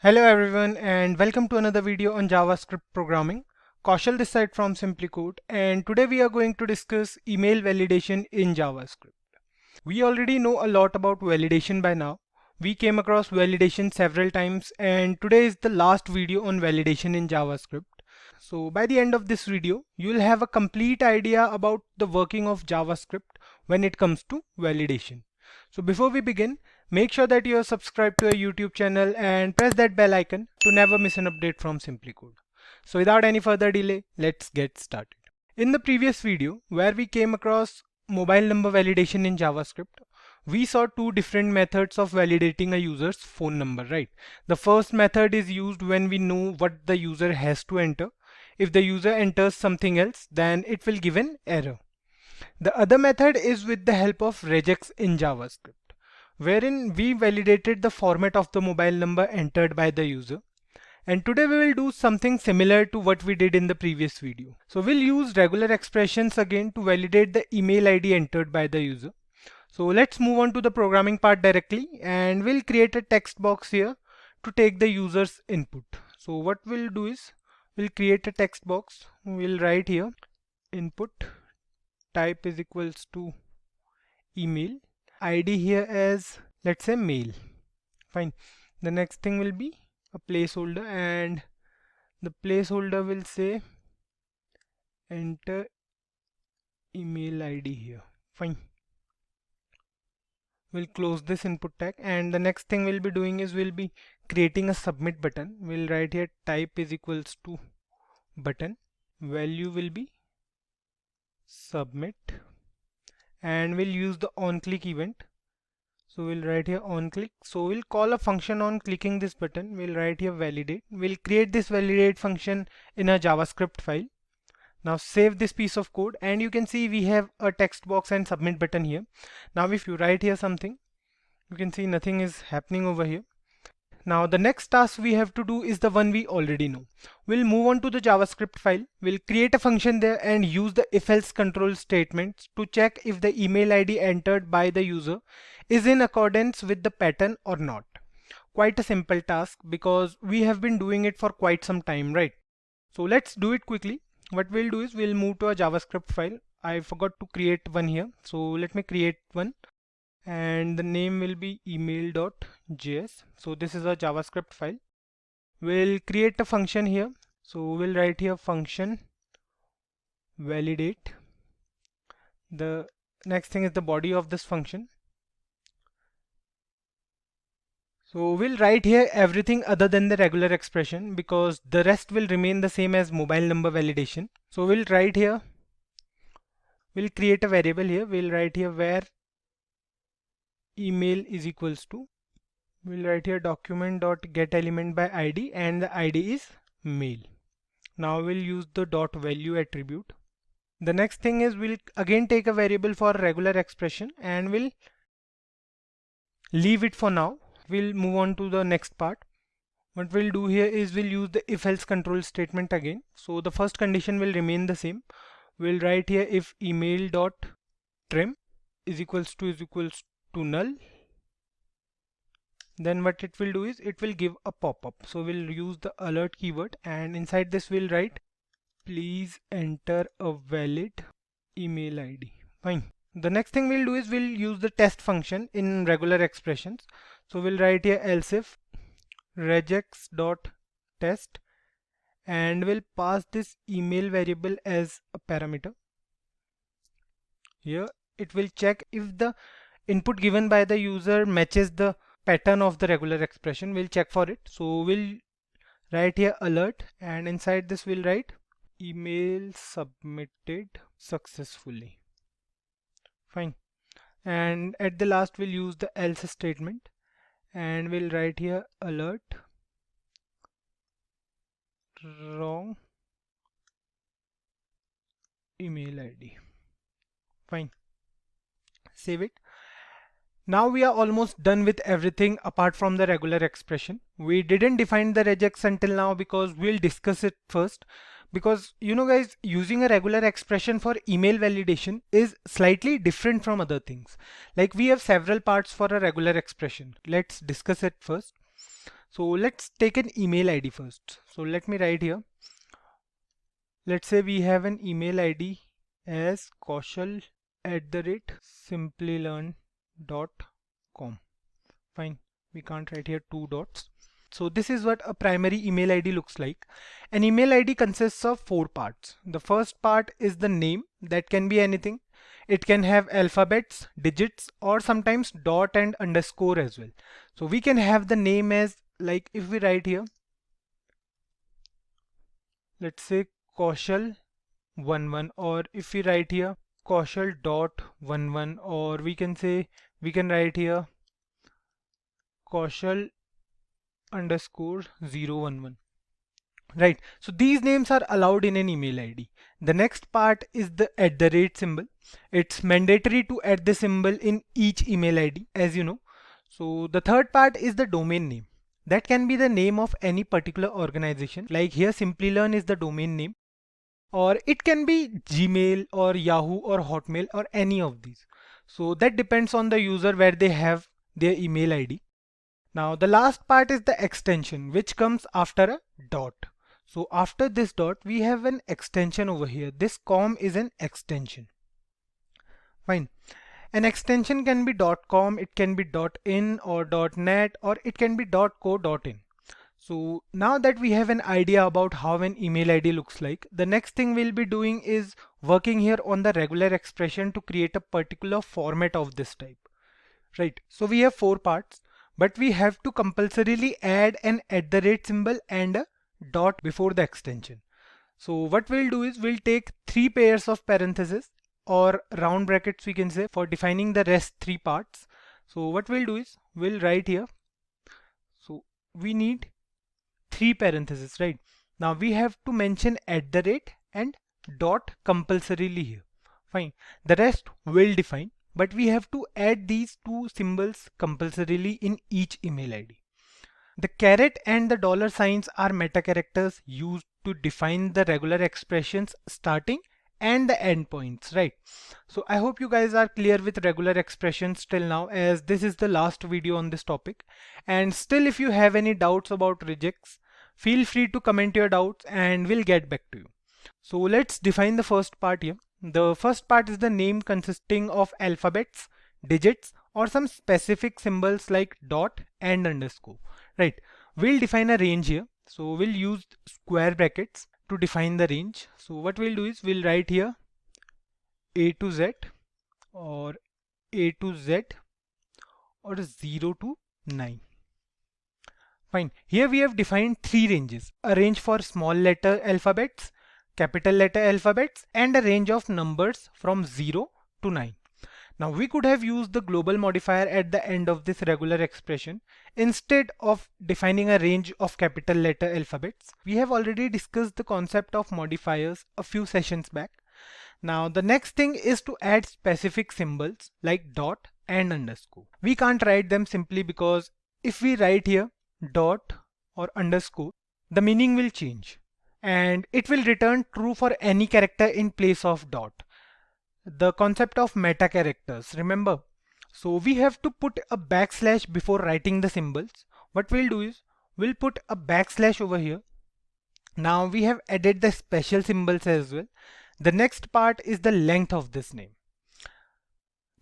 Hello everyone and welcome to another video on JavaScript programming. Kaushal this side from SimplyCode, and today we are going to discuss email validation in JavaScript. We already know a lot about validation by now. We came across validation several times and today is the last video on validation in JavaScript. So by the end of this video, you will have a complete idea about the working of JavaScript when it comes to validation. So before we begin, make sure that you are subscribed to our YouTube channel and press that bell icon to never miss an update from SimplyCode. So without any further delay, let's get started. In the previous video, where we came across mobile number validation in JavaScript, we saw two different methods of validating a user's phone number, right? The first method is used when we know what the user has to enter. If the user enters something else, then it will give an error. The other method is with the help of regex in JavaScript, wherein we validated the format of the mobile number entered by the user. And today we will do something similar to what we did in the previous video. So we'll use regular expressions again to validate the email ID entered by the user. So let's move on to the programming part directly, and we'll create a text box here to take the user's input. So what we'll do is we'll create a text box. We'll write here input type is equals to email, ID here as, let's say, mail. Fine. The next thing will be a placeholder, and the placeholder will say enter email ID here. Fine. We'll close this input tag, and the next thing we'll be doing is we'll be creating a submit button. We'll write here type is equals to button, value will be submit, and we'll use the on click event. So we'll write here on click. So we'll call a function on clicking this button. We'll write here validate. We'll create this validate function in a JavaScript file. Now save this piece of code, and you can see we have a text box and submit button here. Now if you write here something, you can see nothing is happening over here. Now the next task we have to do is the one we already know. We'll move on to the JavaScript file. We'll create a function there and use the if-else control statements to check if the email ID entered by the user is in accordance with the pattern or not. Quite a simple task because we have been doing it for quite some time, right? So let's do it quickly. What we'll do is we'll move to a JavaScript file. I forgot to create one here, so let me create one, and the name will be email.js. So this is a JavaScript file. We'll create a function here. So we'll write here function validate. The next thing is the body of this function. So we'll write here everything other than the regular expression because the rest will remain the same as mobile number validation. So we'll write here, we'll create a variable here. We'll write here where email is equals to, we'll write here document dot get element by id, and the id is mail. Now we'll use the dot value attribute. The next thing is we'll again take a variable for regular expression and we'll leave it for now. We'll move on to the next part. What we'll do here is we'll use the if else control statement again. So the first condition will remain the same. We'll write here if email dot trim is equals to null. Then what it will do is it will give a pop-up. So we'll use the alert keyword, and inside this we'll write please enter a valid email ID. Fine. The next thing we'll do is we'll use the test function in regular expressions. So we'll write here else if regex dot test, and we'll pass this email variable as a parameter. Here it will check if the input given by the user matches the pattern of the regular expression. We'll check for it. So we'll write here alert, and inside this we'll write email submitted successfully. Fine. And at the last we'll use the else statement, and we'll write here alert wrong email ID. Fine. Save it. Now we are almost done with everything apart from the regular expression. We didn't define the regex until now because we'll discuss it first. Because you know guys, using a regular expression for email validation is slightly different from other things. Like we have several parts for a regular expression. Let's discuss it first. So let's take an email ID first. So let me write here. Let's say we have an email ID as kaushal@simplilearn.com. Fine, we can't write here two dots. So this is what a primary email ID looks like. An email ID consists of four parts. The first part is the name, that can be anything. It can have alphabets, digits, or sometimes dot and underscore as well. So we can have the name as, like if we write here, let's say Kaushal11, or if we write here Kaushal.11, or we can write here Kaushal_011. Right, so these names are allowed in an email ID. The next part is the @ symbol. It's mandatory to add the symbol in each email ID, as you know. So the third part is the domain name. That can be the name of any particular organization. Like here, Simplilearn is the domain name, or it can be Gmail or Yahoo or Hotmail or any of these. So that depends on the user where they have their email ID. Now the last part is the extension, which comes after a dot. So after this dot, we have an extension over here. This com is an extension. Fine. An extension can be .com, it can be .in or .net, or it can be .co.in. So now that we have an idea about how an email ID looks like, the next thing we'll be doing is working here on the regular expression to create a particular format of this type. Right. So we have four parts, but we have to compulsorily add an @ symbol and a dot before the extension. So what we'll do is we'll take 3 pairs of parentheses or round brackets, we can say, for defining the rest 3 parts. So what we'll do is we'll write here. So we need 3 parentheses, right? Now we have to mention @ and dot compulsorily here. Fine. The rest we'll define, but we have to add these two symbols compulsorily in each email ID. The caret and the dollar signs are meta characters used to define the regular expressions starting and the end points, right? So I hope you guys are clear with regular expressions till now, as this is the last video on this topic. And still, if you have any doubts about regex, feel free to comment your doubts and we'll get back to you. So let's define the first part here. The first part is the name consisting of alphabets, digits, or some specific symbols like dot and underscore. Right, we'll define a range here. So we'll use square brackets to define the range. So what we'll do is we'll write here A to Z or A to Z or 0 to 9. Fine. Here we have defined 3 ranges: a range for small letter alphabets, capital letter alphabets, and a range of numbers from 0 to 9. Now we could have used the global modifier at the end of this regular expression instead of defining a range of capital letter alphabets. We have already discussed the concept of modifiers a few sessions back. Now the next thing is to add specific symbols like dot and underscore. We can't write them simply because if we write here dot or underscore, the meaning will change and it will return true for any character in place of dot. The concept of meta characters, remember? So we have to put a backslash before writing the symbols. What we'll do is we'll put a backslash over here. Now we have added the special symbols as well. The next part is the length of this name.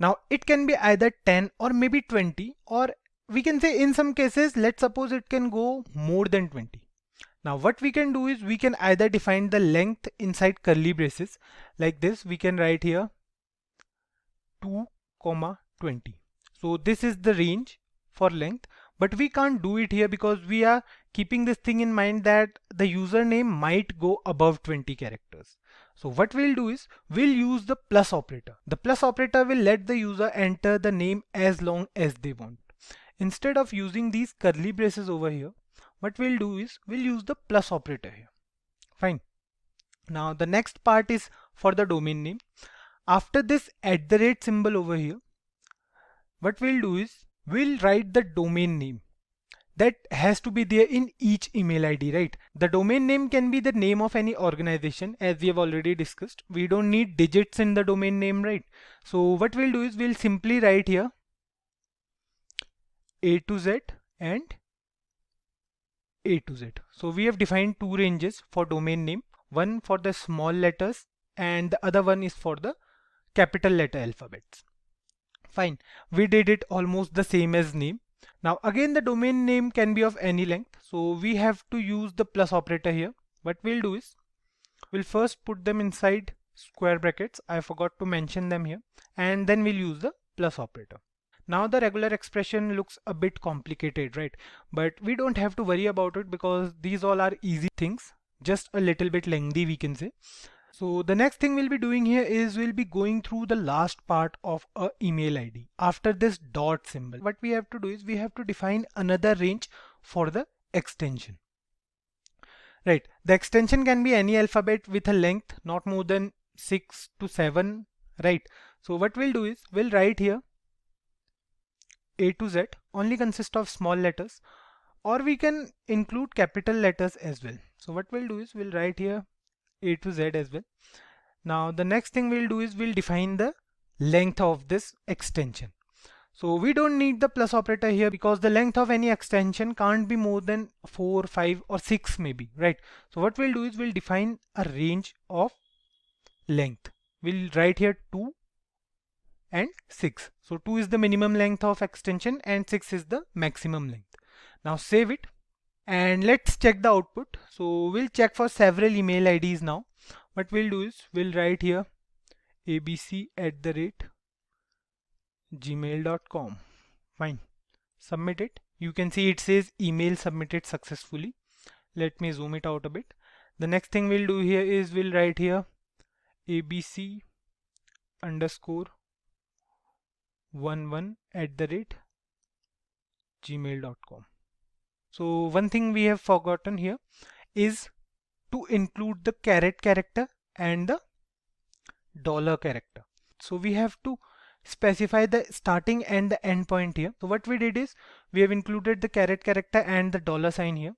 Now it can be either 10 or maybe 20, or we can say in some cases, let's suppose it can go more than 20. Now what we can do is we can either define the length inside curly braces like this. We can write here 2, 20. So this is the range for length, but we can't do it here because we are keeping this thing in mind that the username might go above 20 characters. So what we'll do is we'll use the plus operator. The plus operator will let the user enter the name as long as they want. Instead of using these curly braces over here, what we'll do is we'll use the plus operator here. Fine. Now the next part is for the domain name. After this @ symbol over here, what we'll do is we'll write the domain name. That has to be there in each email ID, right? The domain name can be the name of any organization, as we have already discussed. We don't need digits in the domain name, right? So what we'll do is we'll simply write here A to Z and A to Z. So we have defined two ranges for domain name, one for the small letters and the other one is for the capital letter alphabets. Fine, we did it almost the same as name. Now again the domain name can be of any length, so we have to use the plus operator here. What we'll do is we'll first put them inside square brackets, I forgot to mention them here, and then we'll use the plus operator. Now the regular expression looks a bit complicated, right? But we don't have to worry about it because these all are easy things, just a little bit lengthy we can say. So the next thing we'll be doing here is we'll be going through the last part of a email ID. After this dot symbol, what we have to do is we have to define another range for the extension. Right, the extension can be any alphabet with a length not more than 6 to 7, right? So what we'll do is we'll write here A to Z only consists of small letters, or we can include capital letters as well. So what we'll do is we'll write here A to Z as well. Now the next thing we'll do is we'll define the length of this extension. So we don't need the plus operator here because the length of any extension can't be more than 4, 5 or 6 maybe, right? So what we'll do is we'll define a range of length. We'll write here 2 and 6. So 2 is the minimum length of extension and 6 is the maximum length. Now save it and let's check the output. So we'll check for several email IDs now. What we'll do is we'll write here abc@gmail.com. Fine, submit it. You can see it says email submitted successfully. Let me zoom it out a bit. The next thing we'll do here is we'll write here abc_11@gmail.com. So one thing we have forgotten here is to include the caret character and the dollar character. So we have to specify the starting and the end point here. So what we did is we have included the caret character and the dollar sign here.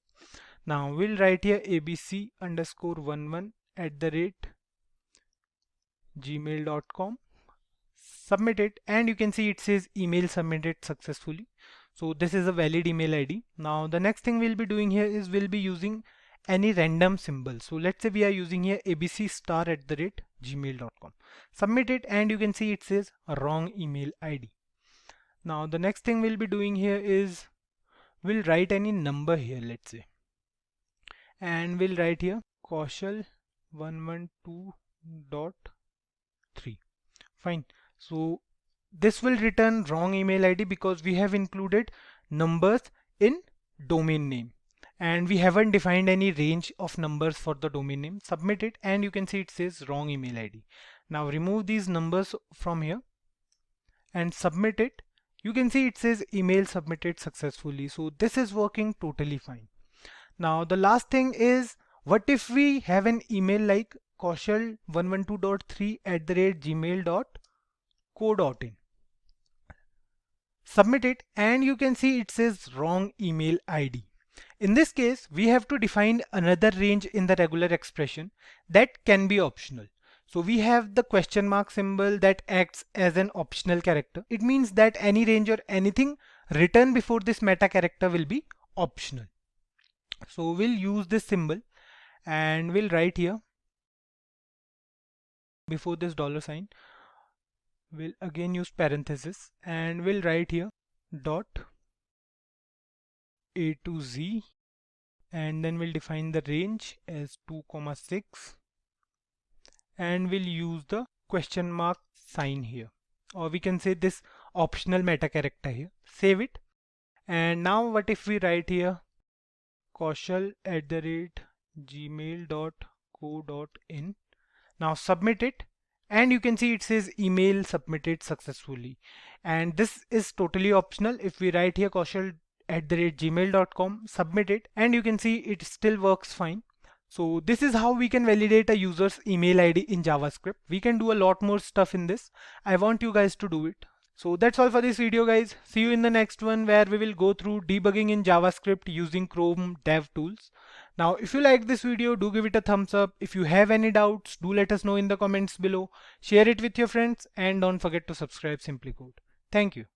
Now we'll write here abc_11@gmail.com. Submit it and you can see it says email submitted successfully. So this is a valid email ID. Now the next thing we'll be doing here is we'll be using any random symbol. So let's say we are using here abc*@gmail.com. Submit it and you can see it says a wrong email ID. Now the next thing we'll be doing here is we'll write any number here, let's say, and we'll write here Kaushal112.3. Fine. So this will return wrong email ID because we have included numbers in domain name and we haven't defined any range of numbers for the domain name. Submit it and you can see it says wrong email ID. Now remove these numbers from here and submit it. You can see it says email submitted successfully. So this is working totally fine. Now the last thing is, what if we have an email like kaushal112.3@gmail.co.in. Submit it and you can see it says wrong email ID. In this case, we have to define another range in the regular expression that can be optional. So we have the question mark symbol that acts as an optional character. It means that any range or anything written before this meta character will be optional. So we'll use this symbol and we'll write here before this dollar sign. We'll again use parenthesis and we'll write here dot A to Z and then we'll define the range as 2,6 and we'll use the question mark sign here, or we can say this optional meta character here. Save it. And now what if we write here kaushal@gmail.co.in. Now submit it and you can see it says email submitted successfully, and this is totally optional. If we write here kaushal@gmail.com, submit it and you can see it still works fine. So this is how we can validate a user's email ID in JavaScript. We can do a lot more stuff in this. I want you guys to do it. So that's all for this video, guys. See you in the next one where we will go through debugging in JavaScript using Chrome DevTools. Now, if you like this video, do give it a thumbs up. If you have any doubts, do let us know in the comments below. Share it with your friends and don't forget to subscribe Simply Code. Thank you.